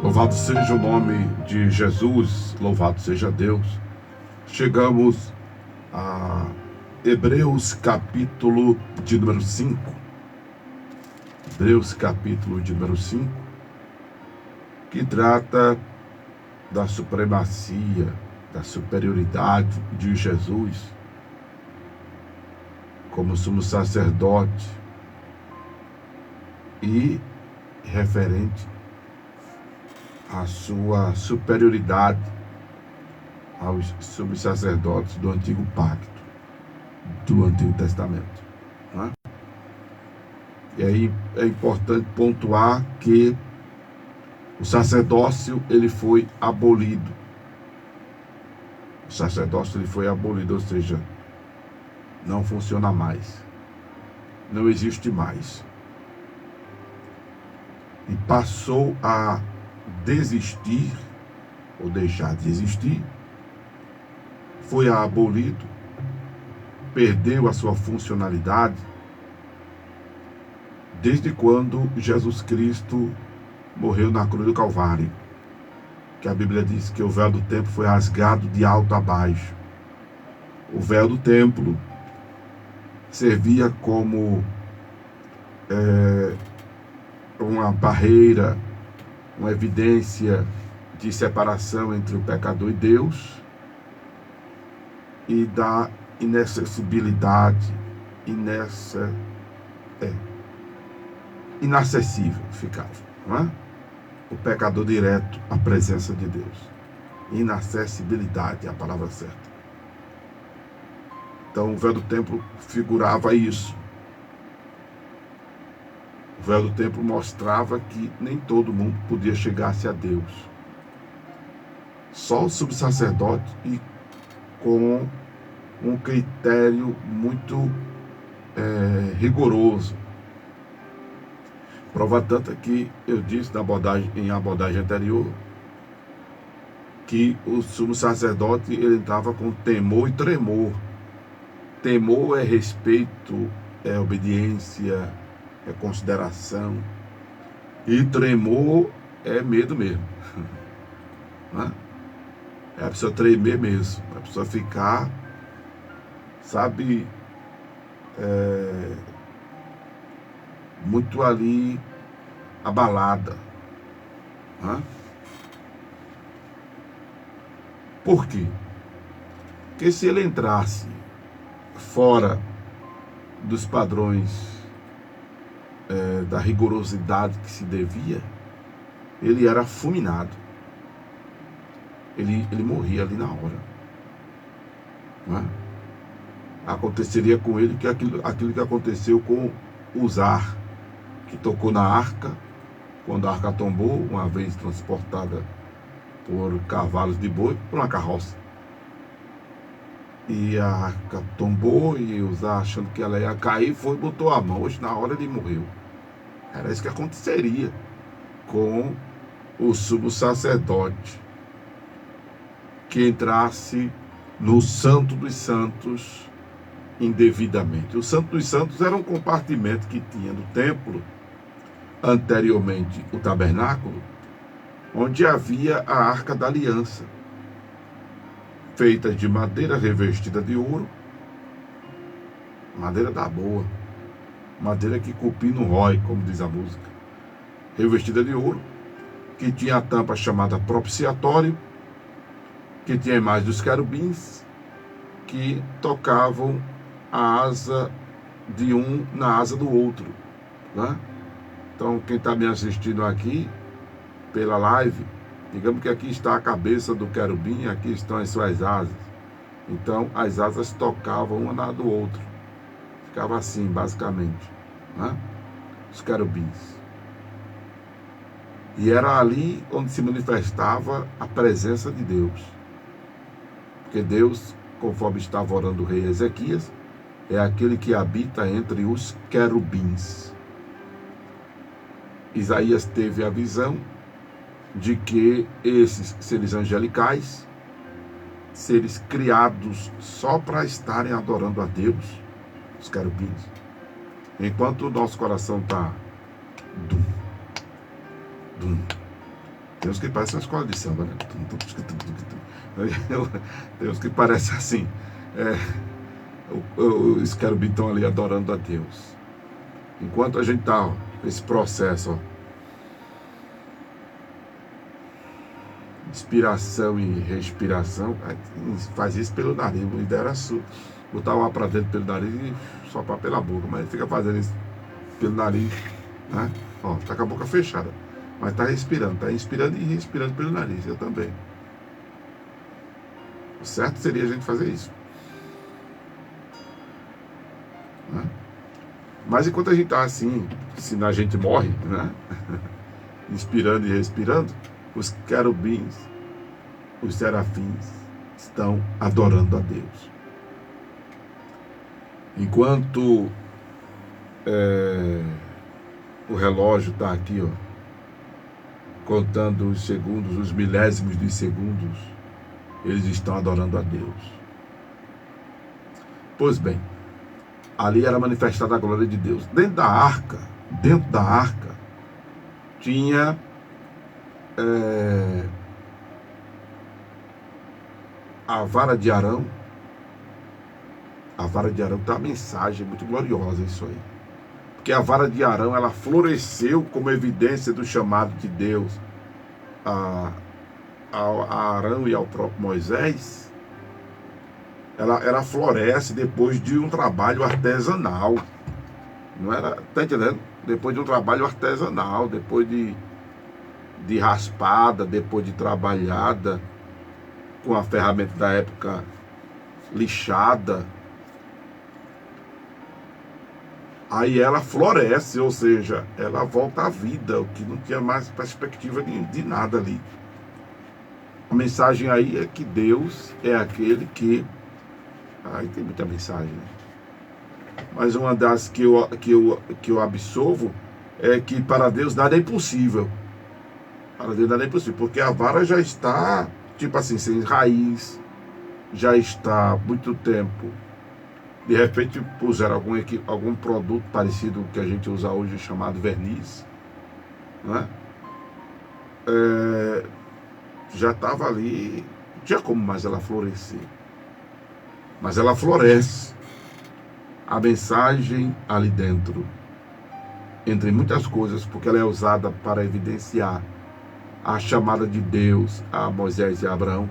Louvado seja o nome de Jesus, louvado seja Deus. Chegamos a Hebreus capítulo de número 5. Hebreus capítulo de número 5, que trata da supremacia, da superioridade de Jesus como sumo sacerdote e referente à sua superioridade aos sumos sacerdotes do Antigo Pacto, do Antigo Testamento. Né? E aí é importante pontuar que o sacerdócio ele foi abolido. O sacerdócio ele foi abolido, ou seja, não funciona mais, não existe mais. E passou a desistir, ou deixar de existir, foi abolido, perdeu a sua funcionalidade, desde quando Jesus Cristo morreu na cruz do Calvário, que a Bíblia diz que o véu do templo foi rasgado de alto a baixo. O véu do templo servia como uma barreira, uma evidência de separação entre o pecador e Deus, e da inacessibilidade, inacessível ficava, não é? O pecador direto à presença de Deus. Inacessibilidade é a palavra certa. Então o véu do templo figurava isso. O véu do templo mostrava que nem todo mundo podia chegar-se a Deus. Só o subsacerdote, e com um critério muito rigoroso. Prova tanto que eu disse em abordagem anterior que o sumo sacerdote ele entrava com temor e tremor. Temor é respeito, é obediência, é consideração. E tremor é medo mesmo. Né? É a pessoa tremer mesmo, a pessoa ficar, sabe, muito ali abalada. Né? Por quê? Porque se ele entrasse fora dos padrões da rigorosidade que se devia, ele era fulminado. Ele morria ali na hora. Né? Aconteceria com ele aquilo que aconteceu com Uzar, que tocou na arca, quando a arca tombou, uma vez transportada por cavalos de boi, por uma carroça. E a arca tombou, e Uzar, achando que ela ia cair, foi e botou a mão. Hoje, na hora, ele morreu. Era isso que aconteceria com o sumo sacerdote que entrasse no Santo dos Santos indevidamente. O Santo dos Santos era um compartimento que tinha no templo, anteriormente o tabernáculo, onde havia a Arca da Aliança, feita de madeira revestida de ouro, madeira da boa, madeira que cupim não rói, como diz a música, revestida de ouro, que tinha a tampa chamada propiciatório, que tinha a imagem dos querubins, que tocavam a asa de um na asa do outro. Né? Então, quem está me assistindo aqui, pela live, digamos que aqui está a cabeça do querubim, aqui estão as suas asas. Então, as asas tocavam uma na do outro. Ficava assim, basicamente. Né? Os querubins. E era ali onde se manifestava a presença de Deus. Porque Deus, conforme estava orando o rei Ezequias, é aquele que habita entre os querubins. Isaías teve a visão de que esses seres angelicais, seres criados só para estarem adorando a Deus, os querubins, enquanto o nosso coração está Tem uns que parecem uma escola de samba, né? Tem uns que parecem assim. Os querubins estão ali adorando a Deus. Enquanto a gente está nesse processo, ó, inspiração e respiração, faz isso pelo nariz. O ideia era botar o ar para dentro pelo nariz e soprar pela boca, mas fica fazendo isso pelo nariz, né? Ó, tá com a boca fechada, mas tá inspirando e respirando pelo nariz. Eu também. O certo seria a gente fazer isso, né? Mas enquanto a gente tá assim, se a gente morre, né? Inspirando e respirando, os querubins, os serafins estão adorando a Deus. Enquanto o relógio está aqui, ó, contando os segundos, os milésimos de segundos, eles estão adorando a Deus. Pois bem, ali era manifestada a glória de Deus. Dentro da arca, tinha a vara de Arão. A vara de Arão tem uma mensagem muito gloriosa, isso aí. Porque a vara de Arão, ela floresceu como evidência do chamado de Deus a Arão e ao próprio Moisés. Ela floresce depois de um trabalho artesanal. Não era, tá entendendo? Depois de um trabalho artesanal, depois de raspada, depois de trabalhada com a ferramenta da época lixada. Aí ela floresce, ou seja, ela volta à vida, o que não tinha mais perspectiva de nada ali. A mensagem aí é que Deus é aquele que... Aí tem muita mensagem, né? Mas uma das que eu absorvo é que para Deus nada é impossível. Para Deus nada é impossível, porque a vara já está, tipo assim, sem raiz, já está há muito tempo. De repente puseram algum produto parecido que a gente usa hoje, chamado verniz, né? Já estava ali, não tinha como mais ela florescer. Mas ela floresce. A mensagem ali dentro, entre muitas coisas, porque ela é usada para evidenciar a chamada de Deus a Moisés e a Abraão,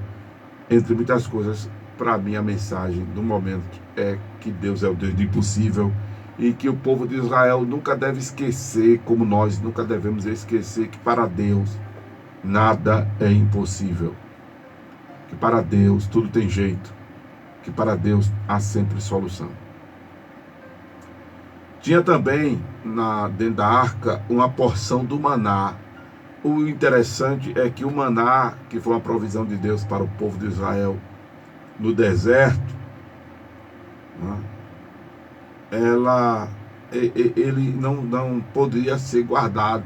entre muitas coisas. Para mim, a mensagem do momento é que Deus é o Deus do impossível e que o povo de Israel nunca deve esquecer, como nós nunca devemos esquecer, que para Deus nada é impossível. Que para Deus tudo tem jeito. Que para Deus há sempre solução. Tinha também dentro da arca uma porção do maná. O interessante é que o maná, que foi uma provisão de Deus para o povo de Israel no deserto, né, ele não poderia ser guardado,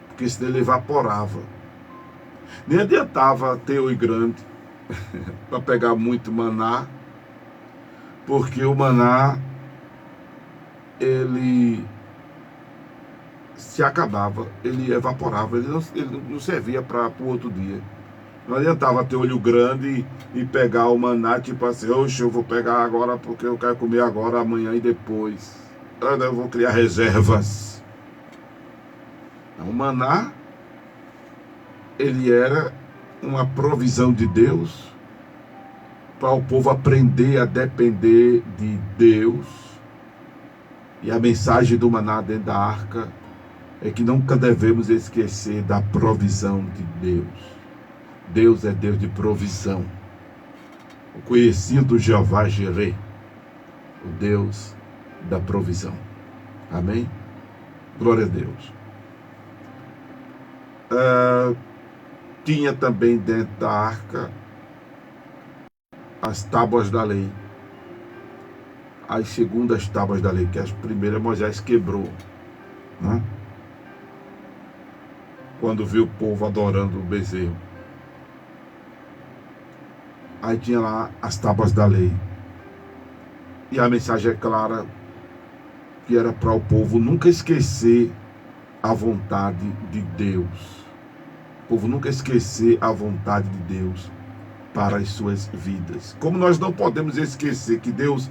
porque senão ele evaporava. Nem adiantava ter oi grande para pegar muito maná, porque o maná ele se acabava, ele evaporava, ele não servia para o outro dia. Não adiantava ter olho grande e pegar o maná, tipo assim, oxe, eu vou pegar agora porque eu quero comer agora, amanhã e depois. Eu vou criar reservas. O maná, ele era uma provisão de Deus para o povo aprender a depender de Deus. E a mensagem do maná dentro da arca é que nunca devemos esquecer da provisão de Deus. Deus é Deus de provisão. O conhecido Jeová Jireh, o Deus da provisão. Amém? Glória a Deus. Tinha também dentro da arca as tábuas da lei. As segundas tábuas da lei, que as primeiras Moisés quebrou, né? Quando viu o povo adorando o bezerro. Aí tinha lá as tábuas da lei. E a mensagem é clara, que era para o povo nunca esquecer a vontade de Deus. O povo nunca esquecer a vontade de Deus para as suas vidas. Como nós não podemos esquecer que Deus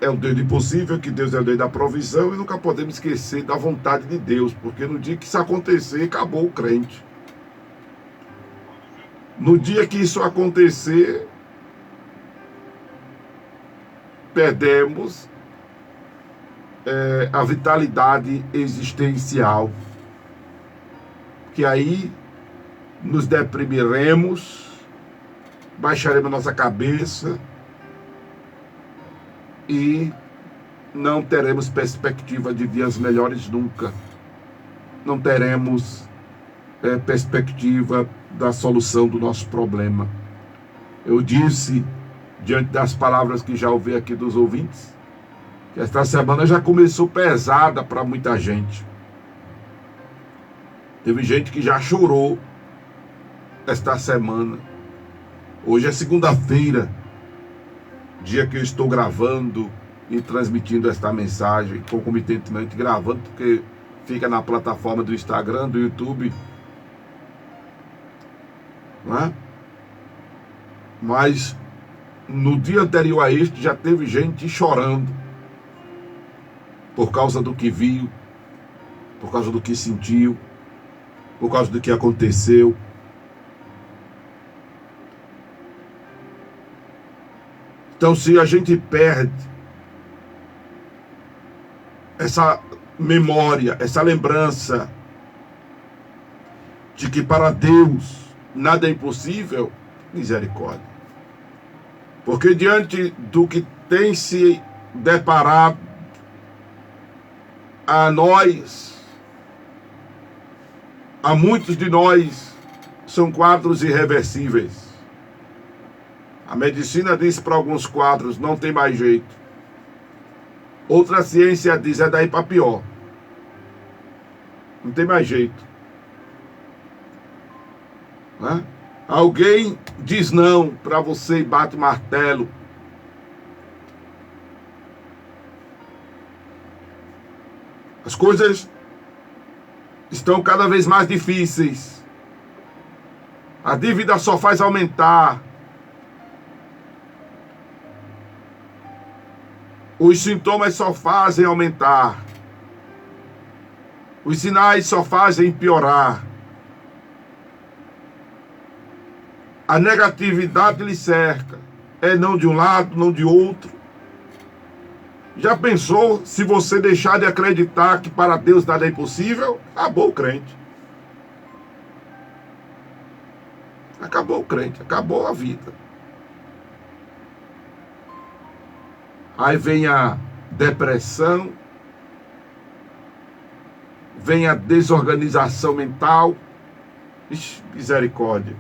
é o Deus do impossível, que Deus é o Deus da provisão, e nunca podemos esquecer da vontade de Deus, porque no dia que isso acontecer, acabou o crente. No dia que isso acontecer, perdemos a vitalidade existencial, que aí nos deprimiremos, baixaremos nossa cabeça e não teremos perspectiva de dias melhores nunca. Não teremos perspectiva da solução do nosso problema. Eu disse, diante das palavras que já ouvi aqui dos ouvintes, que esta semana já começou pesada para muita gente. Teve gente que já chorou esta semana. Hoje é segunda-feira, dia que eu estou gravando e transmitindo esta mensagem, concomitantemente gravando, porque fica na plataforma do Instagram, do YouTube, não é? Mas no dia anterior a este já teve gente chorando por causa do que viu, por causa do que sentiu, por causa do que aconteceu. Então, se a gente perde essa memória, essa lembrança de que para Deus nada é impossível, misericórdia. Porque diante do que tem se deparado a nós, a muitos de nós, são quadros irreversíveis. A medicina diz para alguns quadros, não tem mais jeito. Outra ciência diz, é daí para pior. Não tem mais jeito. Né? Alguém diz não para você e bate martelo. As coisas estão cada vez mais difíceis. A dívida só faz aumentar. Os sintomas só fazem aumentar. Os sinais só fazem piorar. A negatividade lhe cerca. É não de um lado, não de outro. Já pensou se você deixar de acreditar que para Deus nada é impossível? Acabou o crente. Acabou o crente, acabou a vida. Aí vem a depressão, vem a desorganização mental. Ixi, misericórdia.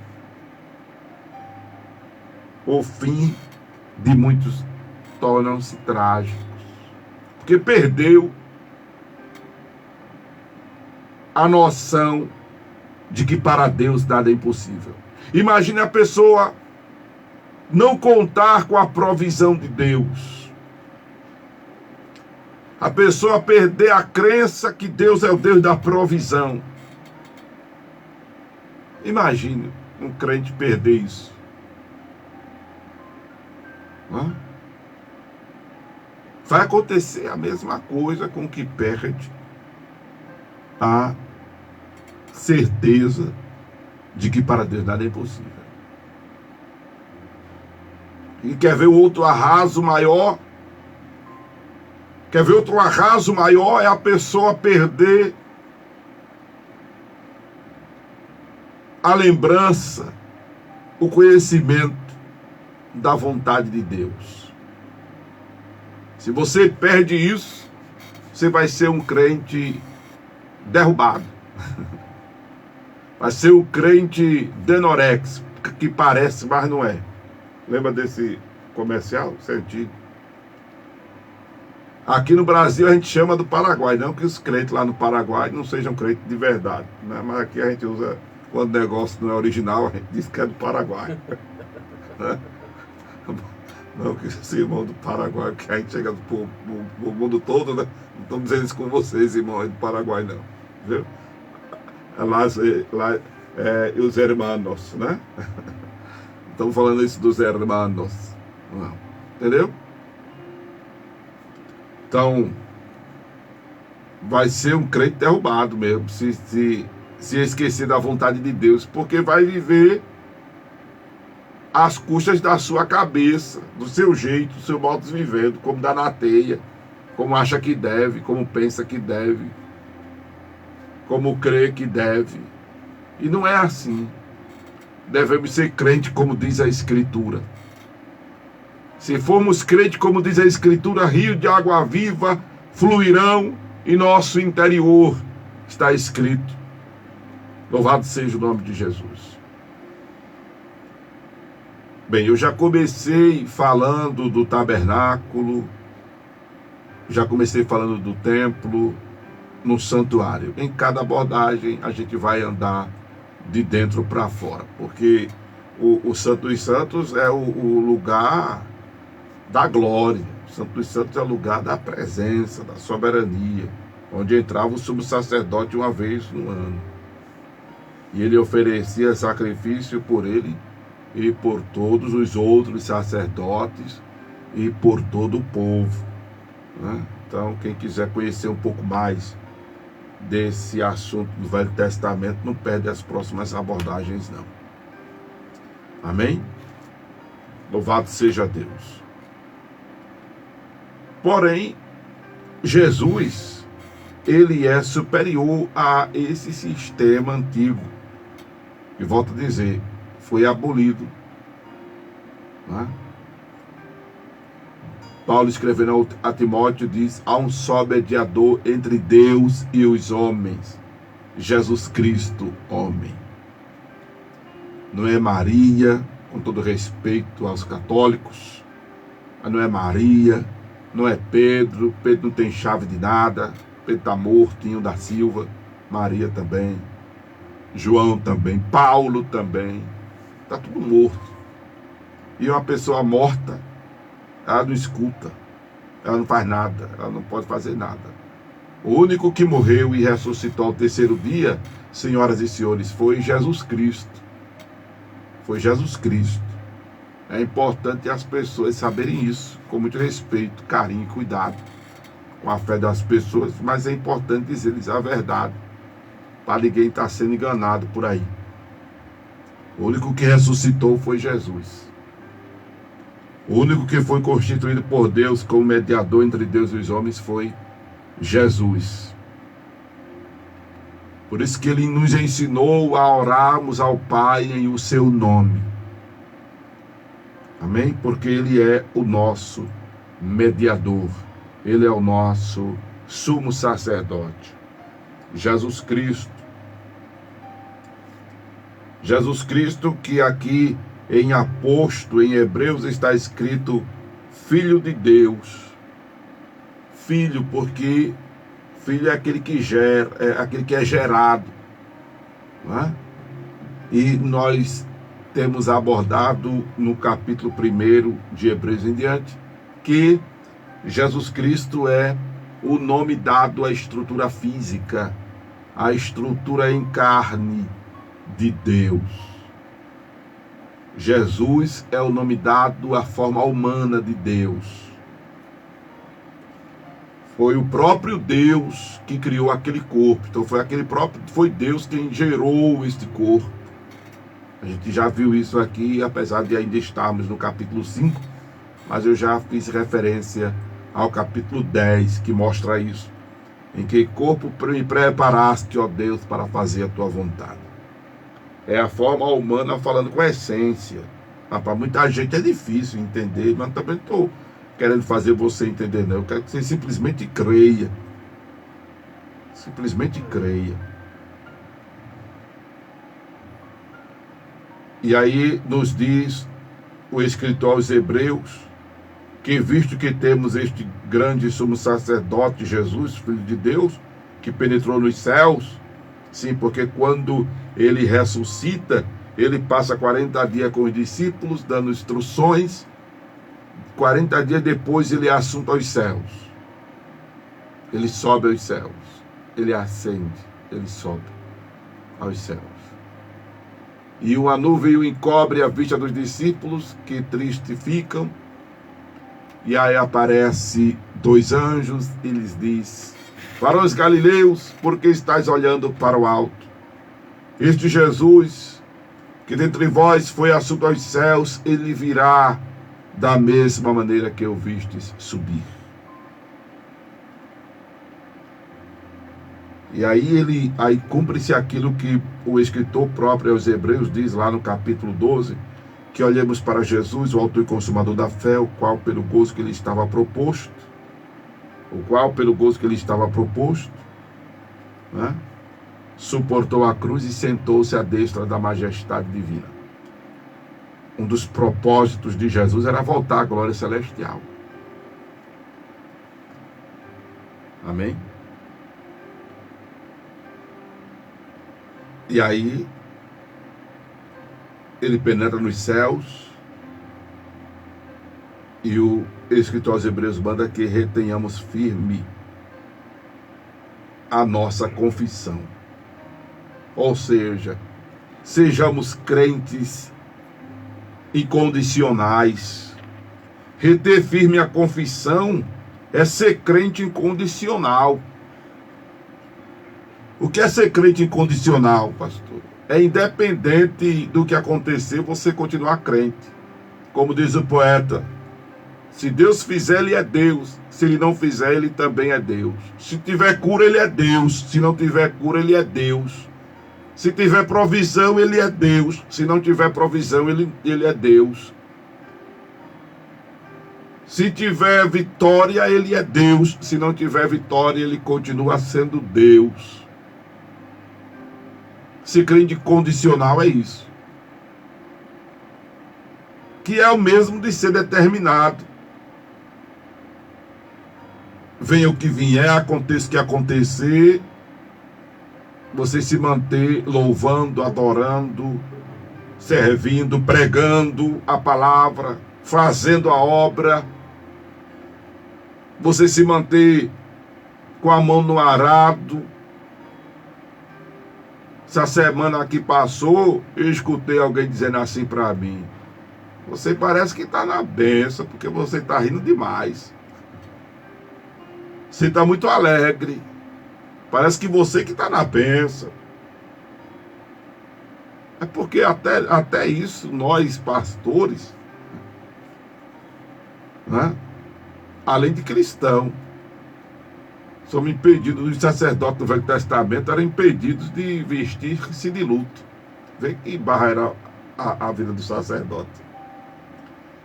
O fim de muitos tornam-se trágicos, porque perdeu a noção de que para Deus nada é impossível. Imagine a pessoa não contar com a provisão de Deus. A pessoa perder a crença que Deus é o Deus da provisão. Imagine um crente perder isso. Vai acontecer a mesma coisa com que perde a certeza de que para Deus nada é impossível. E quer ver outro arraso maior? Quer ver outro arraso maior? É a pessoa perder a lembrança, o conhecimento da vontade de Deus. Se você perde isso, você vai ser um crente derrubado. Vai ser um crente denorex, que parece, mas não é. Lembra desse comercial? Sentido. Aqui no Brasil a gente chama do Paraguai, não que os crentes lá no Paraguai não sejam crentes de verdade, né? Mas aqui a gente usa, quando o negócio não é original, a gente diz que é do Paraguai. Não que esse irmão do Paraguai, que a gente chega pro mundo todo, né? Não estamos dizendo isso com vocês, irmãos do Paraguai, não. Viu? Lá os hermanos, né? Estamos falando isso dos hermanos. Não. Entendeu? Então, vai ser um crente derrubado mesmo, se esquecer da vontade de Deus, porque vai viver às custas da sua cabeça, do seu jeito, do seu modo de viver, como dá na teia, como acha que deve, como pensa que deve, como crê que deve. E não é assim. Devemos ser crente como diz a Escritura. Se formos crente como diz a Escritura, rio de água viva fluirão em nosso interior. Está escrito. Louvado seja o nome de Jesus. Bem, eu já comecei falando do tabernáculo, já comecei falando do templo, no santuário. Em cada abordagem a gente vai andar de dentro para fora, porque o Santo dos Santos é o lugar da glória. O Santo dos Santos é o lugar da presença, da soberania, onde entrava o sumo sacerdote uma vez no ano. E ele oferecia sacrifício por ele e por todos os outros sacerdotes e por todo o povo, né? Então, quem quiser conhecer um pouco mais desse assunto do Velho Testamento, não perde as próximas abordagens, não. Amém? Louvado seja Deus. Porém, Jesus, ele é superior a esse sistema antigo. E volto a dizer, foi abolido, né? Paulo escrevendo a Timóteo diz: há um só mediador entre Deus e os homens, Jesus Cristo, homem. Não é Maria, com todo respeito aos católicos, não é Maria, não é Pedro, Pedro não tem chave de nada, Pedro está mortinho da Silva, Maria também, João também, Paulo também, está tudo morto. E uma pessoa morta, ela não escuta, ela não faz nada, ela não pode fazer nada. O único que morreu e ressuscitou ao terceiro dia, senhoras e senhores, foi Jesus Cristo. Foi Jesus Cristo. É importante as pessoas saberem isso, com muito respeito, carinho e cuidado com a fé das pessoas, mas é importante dizer-lhes a verdade, para ninguém estar sendo enganado por aí. O único que ressuscitou foi Jesus. O único que foi constituído por Deus como mediador entre Deus e os homens foi Jesus. Por isso que ele nos ensinou a orarmos ao Pai em o seu nome. Amém? Porque ele é o nosso mediador. Ele é o nosso sumo sacerdote. Jesus Cristo. Jesus Cristo, que aqui em Aposto, em Hebreus, está escrito Filho de Deus. Filho, porque filho é aquele que gera, é aquele que é gerado, né? E nós temos abordado no capítulo 1 de Hebreus em diante, que Jesus Cristo é o nome dado à estrutura física, à estrutura em carne de Deus. Jesus é o nome dado à forma humana de Deus. Foi o próprio Deus que criou aquele corpo. Então foi Deus quem gerou este corpo. A gente já viu isso aqui, apesar de ainda estarmos no capítulo 5, mas eu já fiz referência ao capítulo 10, que mostra isso. Em que corpo me preparaste, ó Deus, para fazer a tua vontade. É a forma humana falando com a essência. Para muita gente é difícil entender, mas também estou querendo fazer você entender, não. Eu quero que você simplesmente creia. Simplesmente creia. E aí nos diz o escritor aos Hebreus, que visto que temos este grande sumo sacerdote, Jesus, Filho de Deus, que penetrou nos céus, sim, porque quando ele ressuscita, ele passa 40 dias com os discípulos, dando instruções. 40 dias depois ele é assunto aos céus. Ele sobe aos céus. Ele ascende. Ele sobe aos céus. e uma nuvem o encobre à vista dos discípulos, que triste ficam. E aí aparece 2 anjos e lhes diz: varões galileus, por que estáis olhando para o alto? Este Jesus, que dentre vós foi assunto aos céus, ele virá da mesma maneira que o vistes subir. E aí cumpre-se aquilo que o escritor próprio aos Hebreus diz lá no capítulo 12, que olhemos para Jesus, o autor e consumador da fé, o qual pelo gozo que lhe estava proposto, né, suportou a cruz e sentou-se à destra da majestade divina. Um dos propósitos de Jesus era voltar à glória celestial. Amém? E aí, ele penetra nos céus, e o escritor aos Hebreus manda que retenhamos firme a nossa confissão. Ou seja, sejamos crentes incondicionais. Reter firme a confissão é ser crente incondicional. O que é ser crente incondicional, pastor? É independente do que acontecer, você continuar crente. Como diz o poeta, se Deus fizer, ele é Deus. Se ele não fizer, ele também é Deus. Se tiver cura, ele é Deus. Se não tiver cura, ele é Deus. Se tiver provisão, ele é Deus. Se não tiver provisão, ele é Deus. Se tiver vitória, ele é Deus. Se não tiver vitória, ele continua sendo Deus. Ser crente condicional é isso. Que é o mesmo de ser determinado. Venha o que vier, aconteça o que acontecer, você se manter louvando, adorando, servindo, pregando a palavra, fazendo a obra. Você se manter com a mão no arado. Essa semana que passou, eu escutei alguém dizendo assim para mim: você parece que está na benção, porque você está rindo demais. Você está muito alegre. Parece que você que está na benção. É porque até isso, nós pastores, né, além de cristão, somos impedidos, os sacerdotes do Velho Testamento eram impedidos de vestir-se de luto. Vê que barra era a vida do sacerdote.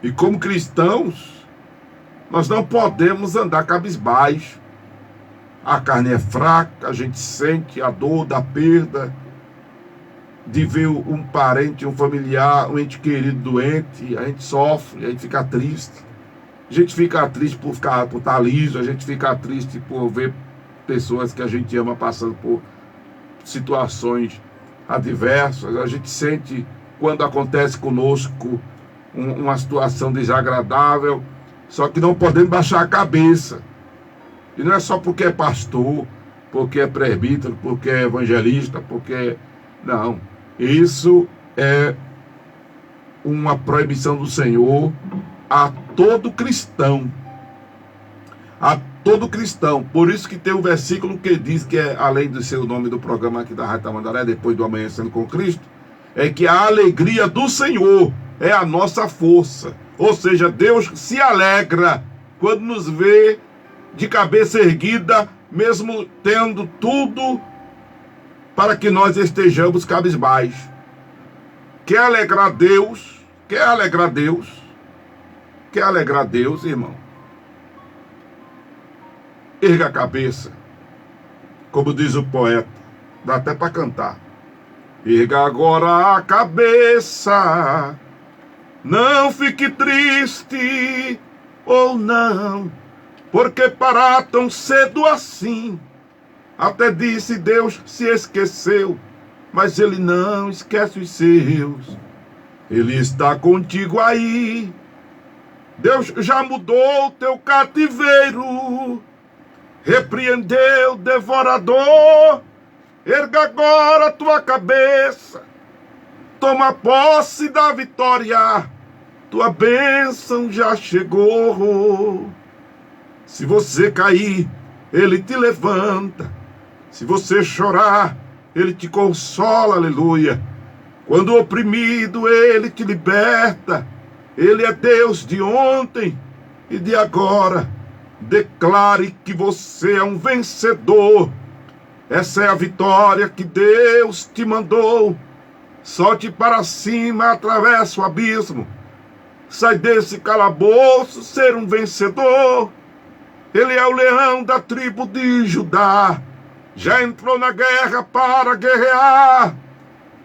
E como cristãos, nós não podemos andar cabisbaixo. A carne é fraca, a gente sente a dor da perda de ver um parente, um familiar, um ente querido doente. A gente sofre, a gente fica triste. A gente fica triste por estar liso, a gente fica triste por ver pessoas que a gente ama passando por situações adversas. A gente sente quando acontece conosco uma situação desagradável, só que não podemos baixar a cabeça. E não é só porque é pastor, porque é presbítero, porque é evangelista, porque... Não. Isso é uma proibição do Senhor a todo cristão. A todo cristão. Por isso que tem um versículo que diz que, além de ser o nome do programa aqui da Rádio Tamandaré, depois do Amanhecendo com Cristo, é que a alegria do Senhor é a nossa força. Ou seja, Deus se alegra quando nos vê de cabeça erguida, mesmo tendo tudo para que nós estejamos cabisbaixo. Quer alegrar Deus? Quer alegrar Deus? Quer alegrar Deus, irmão? Erga a cabeça. Como diz o poeta, dá até para cantar. Erga agora a cabeça, não fique triste, ou não, porque parar tão cedo assim. Até disse Deus se esqueceu, mas ele não esquece os seus. Ele está contigo aí. Deus já mudou o teu cativeiro, repreendeu o devorador. Erga agora a tua cabeça, Toma posse da vitória, tua bênção já chegou. Se você cair, ele te levanta. Se você chorar, ele te consola, aleluia. Quando oprimido, ele te liberta. Ele é Deus de ontem e de agora. Declare que você é um vencedor. Essa é a vitória que Deus te mandou. Solte para cima, atravessa o abismo. Sai desse calabouço, ser um vencedor. Ele é o leão da tribo de Judá. Já entrou na guerra para guerrear.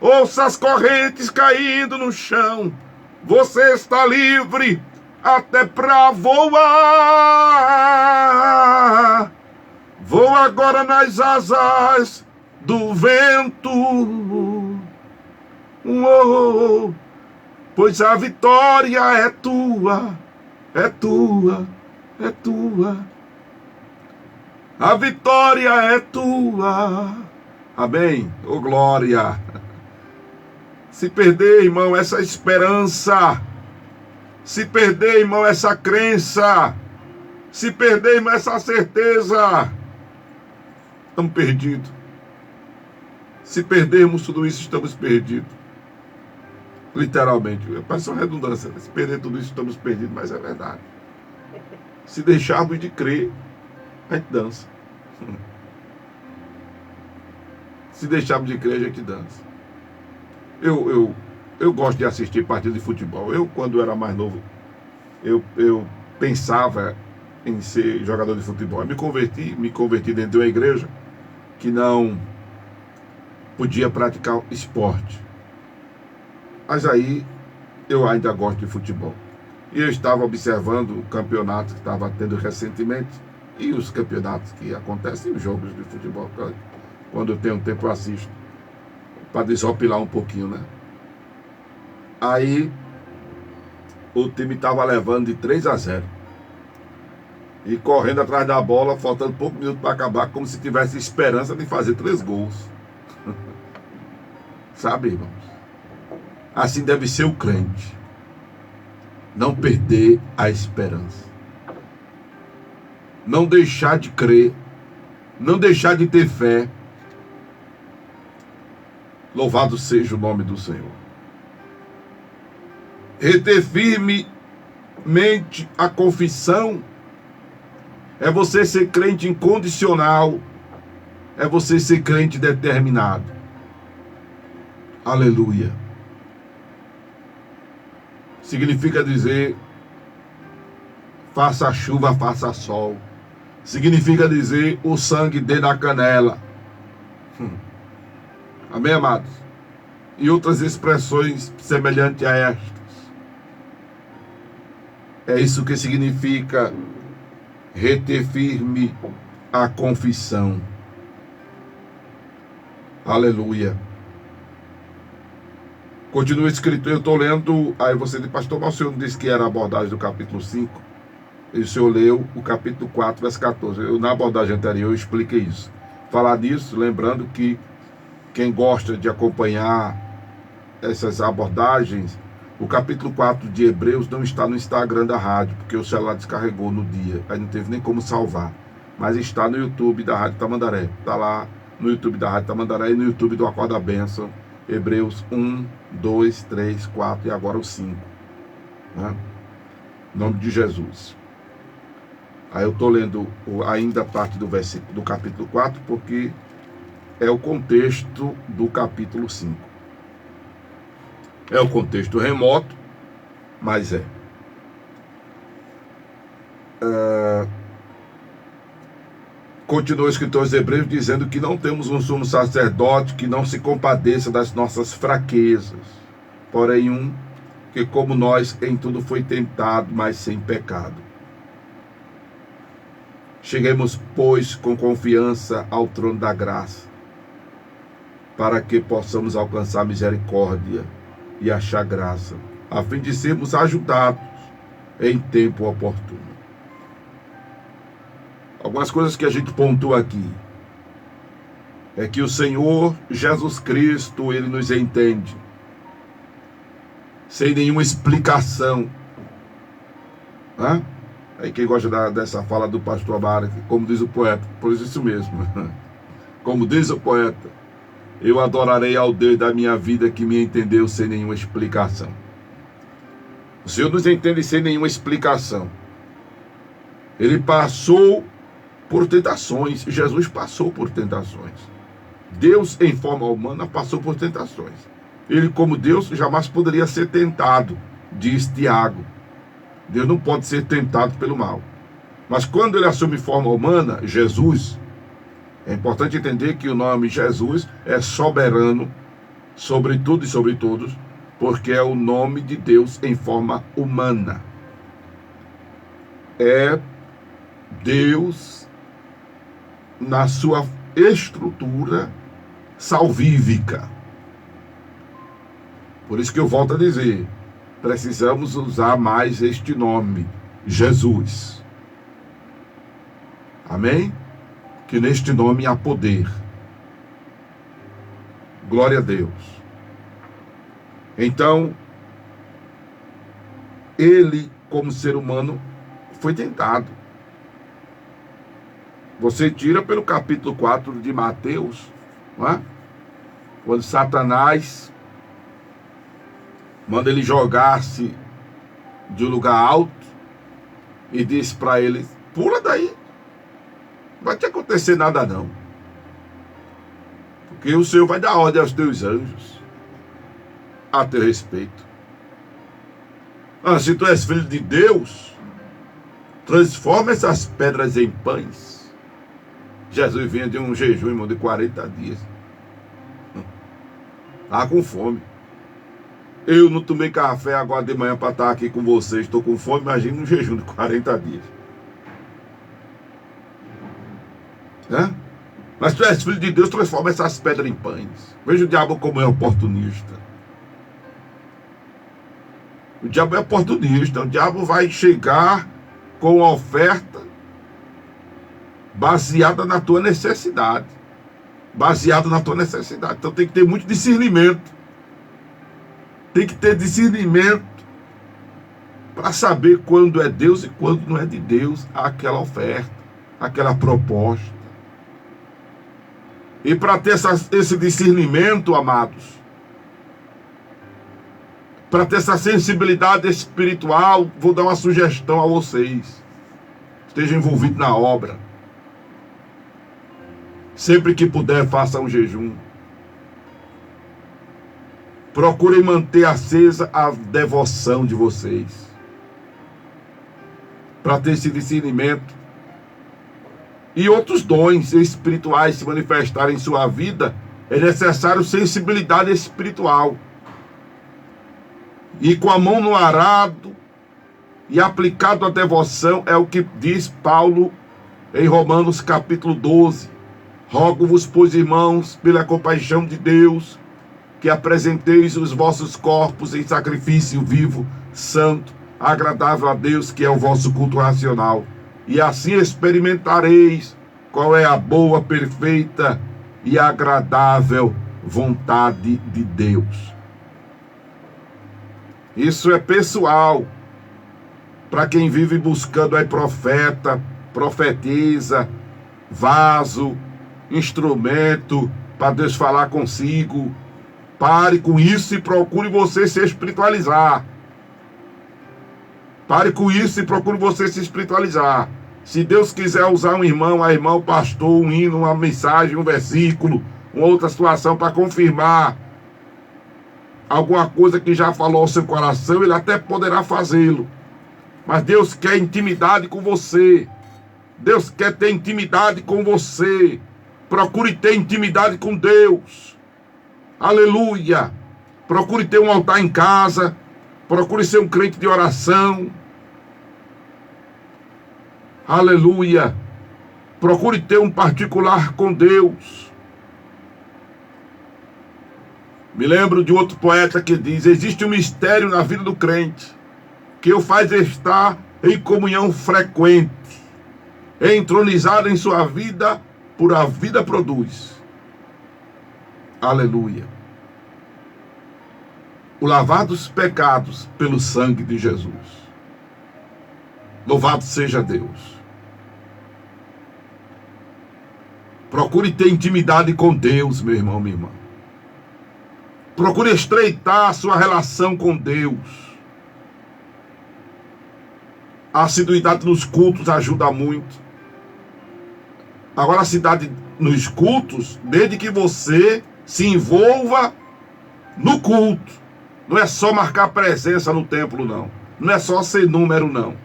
Ouça as correntes caindo no chão. Você está livre até para voar. Voa agora nas asas do vento. Pois a vitória é tua, é tua, é tua. A vitória é tua. Amém? Ô glória. Se perder, irmão, essa esperança. Se perder, irmão, essa crença. Se perder, irmão, essa certeza. Estamos perdidos. Se perdermos tudo isso, estamos perdidos. Literalmente. Parece uma redundância. Se perder tudo isso, estamos perdidos, mas é verdade. Se deixarmos de crer, a gente dança. Se deixarmos de crer, a gente dança. Eu gosto de assistir partidas de futebol. Eu, quando era mais novo, eu pensava em ser jogador de futebol. Eu me converti dentro de uma igreja que não podia praticar esporte. Mas aí eu ainda gosto de futebol. E eu estava observando o campeonato que estava tendo recentemente e os campeonatos que acontecem, os jogos de futebol. Quando eu tenho tempo eu assisto, para desopilar um pouquinho, né? Aí o time estava levando de 3-0 e correndo atrás da bola, faltando pouco minuto para acabar, como se tivesse esperança de fazer 3 gols. Sabe, irmãos? Assim deve ser o crente. Não perder a esperança. Não deixar de crer. Não deixar de ter fé. Louvado seja o nome do Senhor. Reter firmemente a confissão é você ser crente incondicional. É você ser crente determinado. Aleluia. Significa dizer, faça chuva, faça sol. Significa dizer, o sangue dê na canela. Amém, amados? E outras expressões semelhantes a estas. É isso que significa reter firme a confissão. Aleluia. Continua escrito, eu estou lendo, aí você diz, pastor, mas o senhor não disse que era a abordagem do capítulo 5? E o senhor leu o capítulo 4, verso 14. Na abordagem anterior eu expliquei isso. Falar disso, lembrando que quem gosta de acompanhar essas abordagens, o capítulo 4 de Hebreus não está no Instagram da rádio, porque o celular descarregou no dia, aí não teve nem como salvar. Mas está no YouTube da Rádio Tamandaré. Está lá no YouTube da Rádio Tamandaré e no YouTube do Acorda Bênção. Hebreus 1, 2, 3, 4 e agora o 5. Né? Em nome de Jesus. Aí eu estou lendo ainda a parte do versículo do capítulo 4, porque é o contexto do capítulo 5. É o contexto remoto, mas continua o escritor aos Hebreus dizendo que não temos um sumo sacerdote que não se compadeça das nossas fraquezas, porém um que como nós em tudo foi tentado, mas sem pecado. Cheguemos, pois, com confiança ao trono da graça, para que possamos alcançar misericórdia e achar graça, a fim de sermos ajudados em tempo oportuno. Algumas coisas que a gente pontua aqui é que o Senhor Jesus Cristo, Ele nos entende. sem nenhuma explicação. Hã? Aí quem gosta dessa fala do pastor Amaro, como diz o poeta, pois isso mesmo. Como diz o poeta, eu adorarei ao Deus da minha vida que me entendeu sem nenhuma explicação. O Senhor nos entende sem nenhuma explicação. Ele passou por tentações. Jesus passou por tentações. Deus, em forma humana, passou por tentações. Ele, como Deus, jamais poderia ser tentado, diz Tiago. Deus não pode ser tentado pelo mal. Mas quando ele assume forma humana, Jesus, é importante entender que o nome Jesus é soberano sobre tudo e sobre todos, porque é o nome de Deus em forma humana. É Deus na sua estrutura salvífica. Por isso que eu volto a dizer, precisamos usar mais este nome, Jesus. Amém? Que neste nome há poder. Glória a Deus. Então, ele, como ser humano, foi tentado. Você tira pelo capítulo 4 de Mateus, não é? Quando Satanás manda ele jogar-se de um lugar alto e diz para ele, pula daí, não vai te acontecer nada não, porque o Senhor vai dar ordem aos teus anjos a teu respeito. Se tu és filho de Deus, transforma essas pedras em pães. Jesus vinha de um jejum, irmão, de 40 dias. Estava com fome. Eu não tomei café agora de manhã para estar aqui com vocês. Estou com fome, imagina um jejum de 40 dias. Mas tu és filho de Deus, transforma essas pedras em pães. Veja o diabo como é oportunista. O diabo é oportunista. O diabo vai chegar com uma oferta baseada na tua necessidade. Baseado na tua necessidade. Então tem que ter muito discernimento. Tem que ter discernimento para saber quando é Deus e quando não é de Deus aquela oferta, aquela proposta. E para ter esse discernimento, amados, para ter essa sensibilidade espiritual, vou dar uma sugestão a vocês. Estejam envolvidos na obra. Sempre que puder, faça um jejum. Procurem manter acesa a devoção de vocês. Para ter esse discernimento. E outros dons espirituais se manifestarem em sua vida, é necessário sensibilidade espiritual. E com a mão no arado e aplicado à devoção, é o que diz Paulo em Romanos capítulo 12. Rogo-vos, pois, irmãos, pela compaixão de Deus, que apresenteis os vossos corpos em sacrifício vivo, santo, agradável a Deus, que é o vosso culto racional. E assim experimentareis qual é a boa, perfeita e agradável vontade de Deus. Isso é pessoal. Para quem vive buscando aí profeta, profetisa, vaso, instrumento para Deus falar consigo. Pare com isso e procure você se espiritualizar. Pare com isso e procure você se espiritualizar. Se Deus quiser usar um irmão, a irmã, um pastor, um hino, uma mensagem, um versículo, uma outra situação para confirmar alguma coisa que já falou ao seu coração, ele até poderá fazê-lo. Mas Deus quer intimidade com você. Deus quer ter intimidade com você. Procure ter intimidade com Deus. Aleluia. Procure ter um altar em casa. Procure ser um crente de oração. Aleluia. Procure ter um particular com Deus. Me lembro de outro poeta que diz: existe um mistério na vida do crente que o faz estar em comunhão frequente, entronizado em sua vida, por a vida produz. Aleluia. o lavar dos pecados pelo sangue de Jesus. Louvado seja Deus. Procure ter intimidade com Deus, meu irmão, minha irmã. Procure estreitar a sua relação com Deus. A assiduidade nos cultos ajuda muito. Agora, a cidade nos cultos, desde que você se envolva no culto. Não é só marcar presença no templo, não. Não é só ser número, não.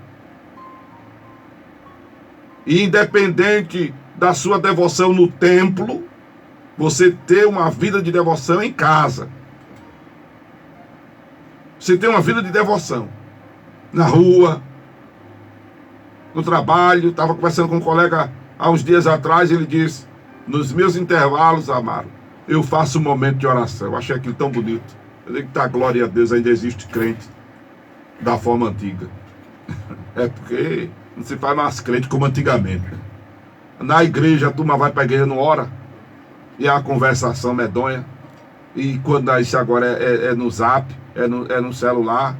E independente da sua devoção no templo, você ter uma vida de devoção em casa. Você tem uma vida de devoção na rua, no trabalho. Estava conversando com um colega há uns dias atrás, ele disse: nos meus intervalos, Amaro, eu faço um momento de oração. Eu achei aquilo tão bonito. Eu digo que tá, glória a Deus, ainda existe crente da forma antiga. É porque não se faz mais crente como antigamente. Na igreja a turma vai para a igreja, não ora, e a conversação medonha. E quando isso agora é no zap, é no celular,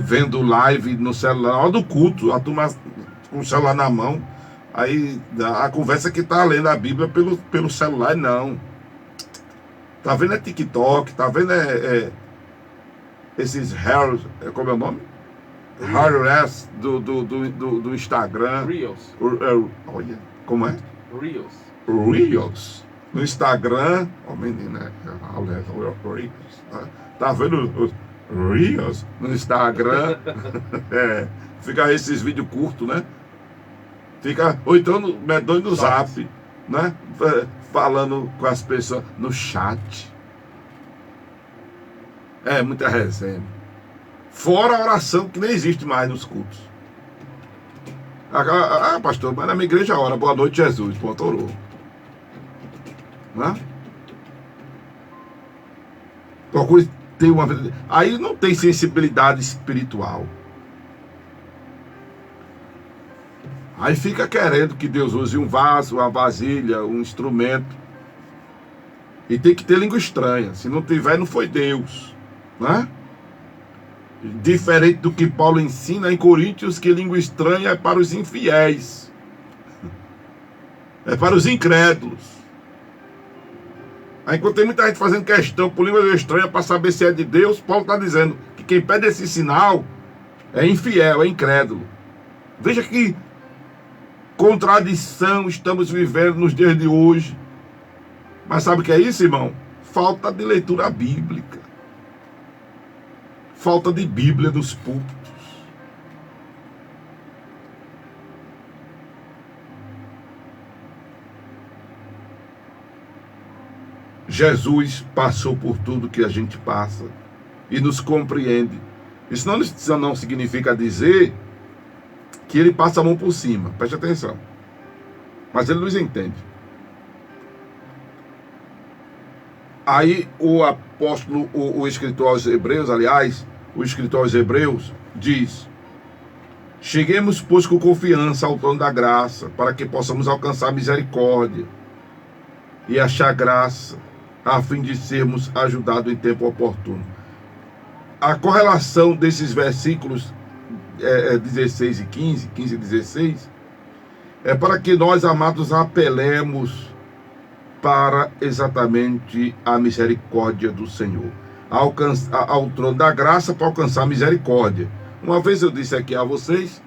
vendo live no celular, na hora do culto, a turma com o celular na mão, aí a conversa que tá lendo a Bíblia pelo celular, não. Tá vendo TikTok, tá vendo esses hair, como é o nome? Hair do Instagram. Reels. Olha, como é? Reels. Reels. No Instagram, menina, Reels. Tá vendo os Reels no Instagram? Fica esses vídeos curtos, né? Fica, ou então medonho no zap, né? Falando com as pessoas no chat. Muita resenha. Fora a oração que nem existe mais nos cultos. Pastor, mas na minha igreja ora, boa noite Jesus, ponto, orou. Né? Procure ter uma vida. Aí não tem sensibilidade espiritual. Aí fica querendo que Deus use um vaso, uma vasilha, um instrumento. E tem que ter língua estranha. Se não tiver, não foi Deus. Né? Diferente do que Paulo ensina em Coríntios, que língua estranha é para os infiéis. É para os incrédulos. Aí enquanto tem muita gente fazendo questão por língua estranha para saber se é de Deus, Paulo está dizendo que quem pede esse sinal é infiel, é incrédulo. Veja que contradição estamos vivendo nos dias de hoje. Mas sabe o que é isso, irmão? Falta de leitura bíblica. Falta de Bíblia nos púlpitos. Jesus passou por tudo que a gente passa e nos compreende. Isso não significa dizer que ele passa a mão por cima. Preste atenção. Mas ele nos entende. Aí o apóstolo, o escritor aos Hebreus, aliás, o escritor aos Hebreus diz: cheguemos, pois, com confiança ao trono da graça, para que possamos alcançar misericórdia e achar graça, a fim de sermos ajudados em tempo oportuno. A correlação desses versículos 16 e 15 e 16, é para que nós, amados, apelemos para exatamente a misericórdia do Senhor, ao trono da graça para alcançar a misericórdia. Uma vez eu disse aqui a vocês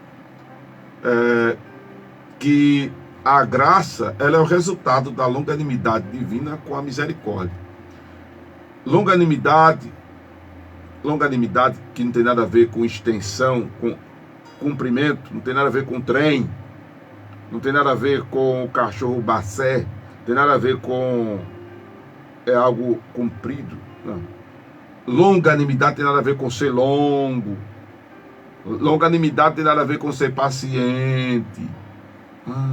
que a graça, ela é o resultado da longanimidade divina com a misericórdia. Longanimidade que não tem nada a ver com extensão, com comprimento, não tem nada a ver com trem, não tem nada a ver com o cachorro bacé, não tem nada a ver com algo comprido. Não. Longanimidade tem nada a ver com ser longo. Longanimidade tem nada a ver com ser paciente.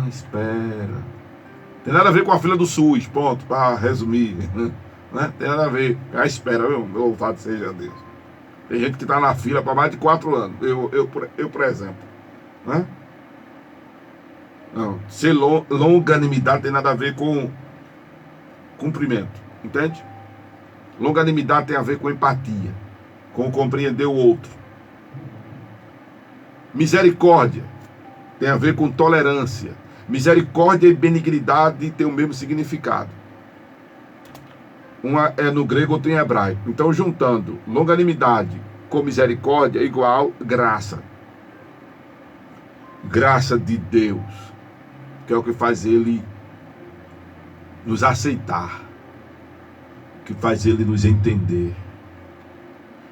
Espera. Tem nada a ver com a fila do SUS, ponto, para resumir. Né? Tem nada a ver. Espera, meu louvado seja Deus. Tem gente que está na fila para mais de 4 anos. Eu por exemplo. Né? Não, ser longanimidade tem nada a ver com cumprimento, entende? Longanimidade tem a ver com empatia, com compreender o outro. Misericórdia tem a ver com tolerância. Misericórdia e benignidade têm o mesmo significado. Uma é no grego, outra em hebraico. Então, juntando longanimidade com misericórdia é igual graça. Graça de Deus, que é o que faz Ele nos aceitar, que faz Ele nos entender.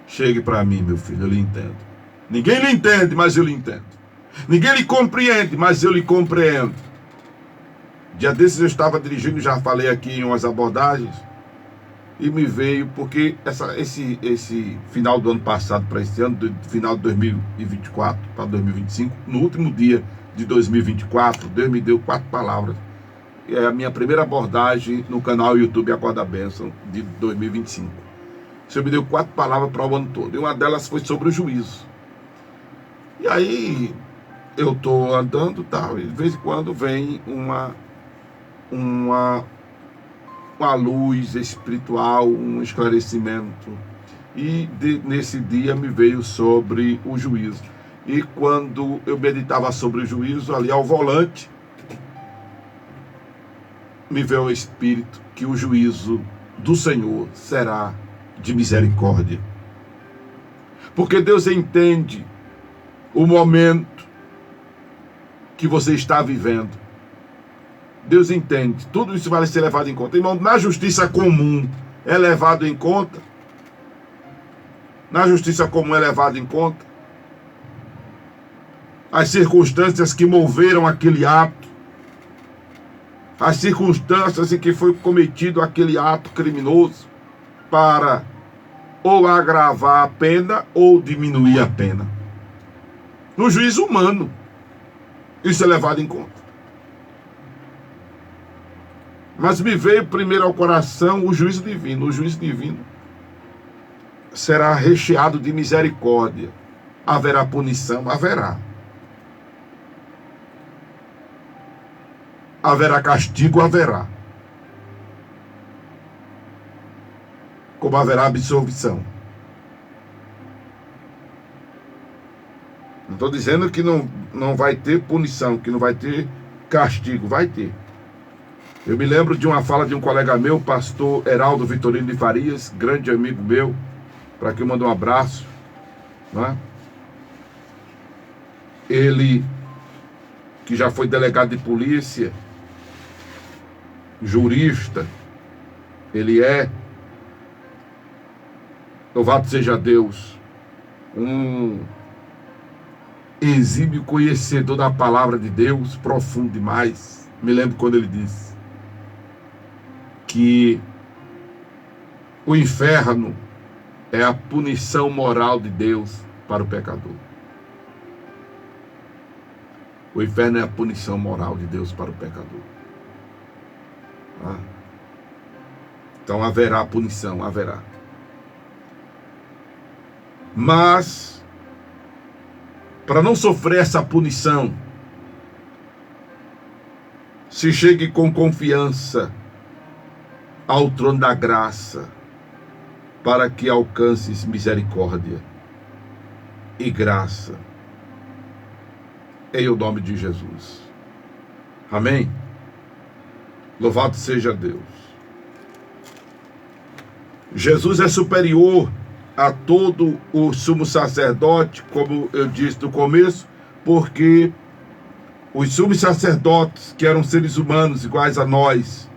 Chegue para mim, meu filho, eu lhe entendo. Ninguém lhe entende, mas eu lhe entendo. Ninguém lhe compreende, mas eu lhe compreendo. Dia desses eu estava dirigindo, já falei aqui em umas abordagens, e me veio, porque esse final do ano passado para esse ano, final de 2024 para 2025, no último dia de 2024, Deus me deu 4 palavras. É a minha primeira abordagem no canal YouTube Acorda Bênção de 2025. O Senhor me deu 4 palavras para o ano todo, e uma delas foi sobre o juízo. E aí eu estou andando tal, e de vez em quando vem uma luz espiritual, um esclarecimento. E nesse dia me veio sobre o juízo. E quando eu meditava sobre o juízo, ali ao volante, me veio o Espírito que o juízo do Senhor será de misericórdia. Porque Deus entende o momento que você está vivendo. Deus entende. Tudo isso vai ser levado em conta. Irmão, na justiça comum é levado em conta. Na justiça comum é levado em conta as circunstâncias que moveram aquele ato, as circunstâncias em que foi cometido aquele ato criminoso para ou agravar a pena ou diminuir a pena. No juízo humano, isso é levado em conta. Mas me veio primeiro ao coração o juízo divino. O juízo divino será recheado de misericórdia. Haverá punição? Haverá. Haverá castigo? Haverá. Como haverá absolvição. Não estou dizendo que não vai ter punição, que não vai ter castigo. Vai ter. Eu me lembro de uma fala de um colega meu, pastor Heraldo Vitorino de Farias, grande amigo meu, para quem eu mando um abraço, não é? Ele, que já foi delegado de polícia, jurista, ele é, louvado seja Deus, um exímio conhecedor da palavra de Deus, profundo demais. Me lembro quando ele disse que o inferno é a punição moral de Deus para o pecador. O inferno é a punição moral de Deus para o pecador. Então haverá punição, haverá. Mas, para não sofrer essa punição, se chegue com confiança ao trono da graça, para que alcances misericórdia e graça, em o nome de Jesus. Amém? Louvado seja Deus. Jesus é superior a todo o sumo sacerdote, como eu disse no começo, porque os sumos sacerdotes, que eram seres humanos iguais a nós,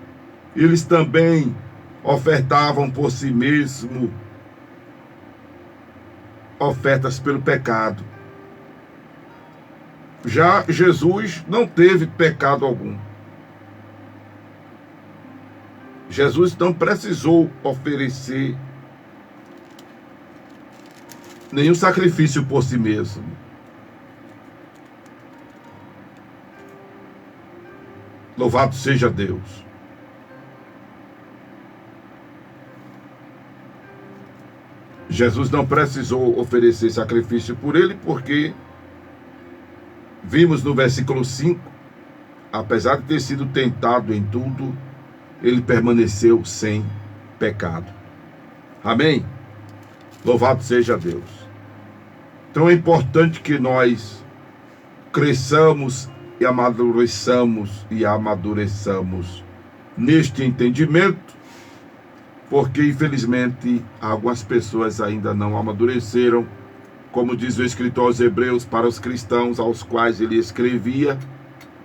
eles também ofertavam por si mesmo ofertas pelo pecado. Já Jesus não teve pecado algum. Jesus não precisou oferecer nenhum sacrifício por si mesmo. Louvado seja Deus. Jesus não precisou oferecer sacrifício por ele, porque vimos no versículo 5, apesar de ter sido tentado em tudo, ele permaneceu sem pecado. Amém? Louvado seja Deus. Então é importante que nós cresçamos e amadureçamos neste entendimento, porque infelizmente algumas pessoas ainda não amadureceram, como diz o escritor aos Hebreus, para os cristãos aos quais ele escrevia,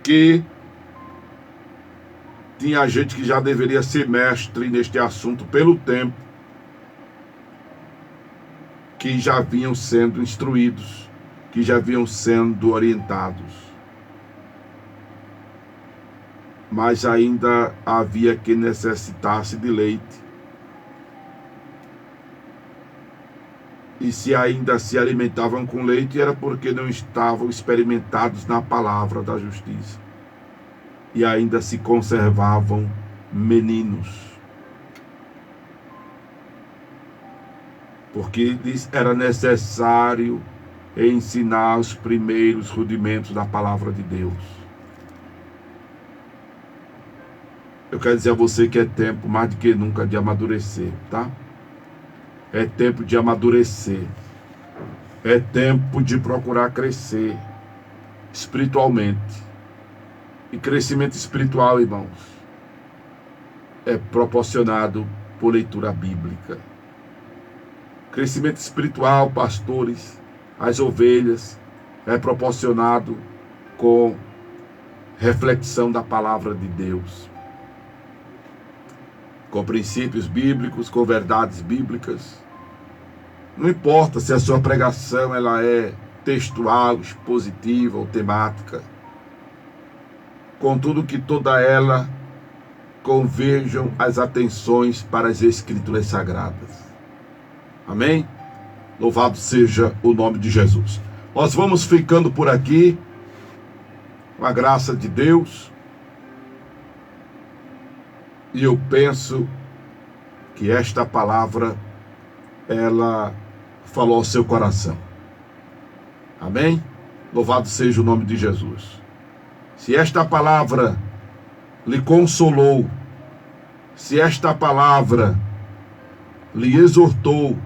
que tinha gente que já deveria ser mestre neste assunto pelo tempo, que já vinham sendo instruídos, que já vinham sendo orientados. Mas ainda havia quem necessitasse de leite. E se ainda se alimentavam com leite, era porque não estavam experimentados na palavra da justiça. E ainda se conservavam meninos. Porque lhes era necessário ensinar os primeiros rudimentos da palavra de Deus. Eu quero dizer a você que é tempo, mais do que nunca, de amadurecer, tá? É tempo de amadurecer. É tempo de procurar crescer espiritualmente. E crescimento espiritual, irmãos, é proporcionado por leitura bíblica. Crescimento espiritual, pastores, as ovelhas, é proporcionado com reflexão da palavra de Deus, com princípios bíblicos, com verdades bíblicas. Não importa se a sua pregação ela é textual, expositiva ou temática, contudo que toda ela converjam as atenções para as Escrituras Sagradas. Amém? Louvado seja o nome de Jesus. Nós vamos ficando por aqui, com a graça de Deus. E eu penso que esta palavra, ela falou ao seu coração. Amém? Louvado seja o nome de Jesus. Se esta palavra lhe consolou, se esta palavra lhe exortou,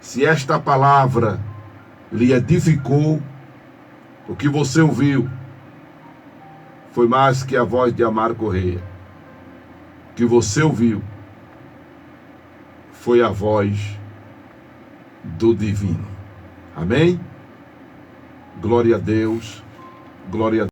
se esta palavra lhe edificou, o que você ouviu foi mais que a voz de Amaro Correia. O que você ouviu foi a voz do divino. Amém? Glória a Deus. Glória a Deus.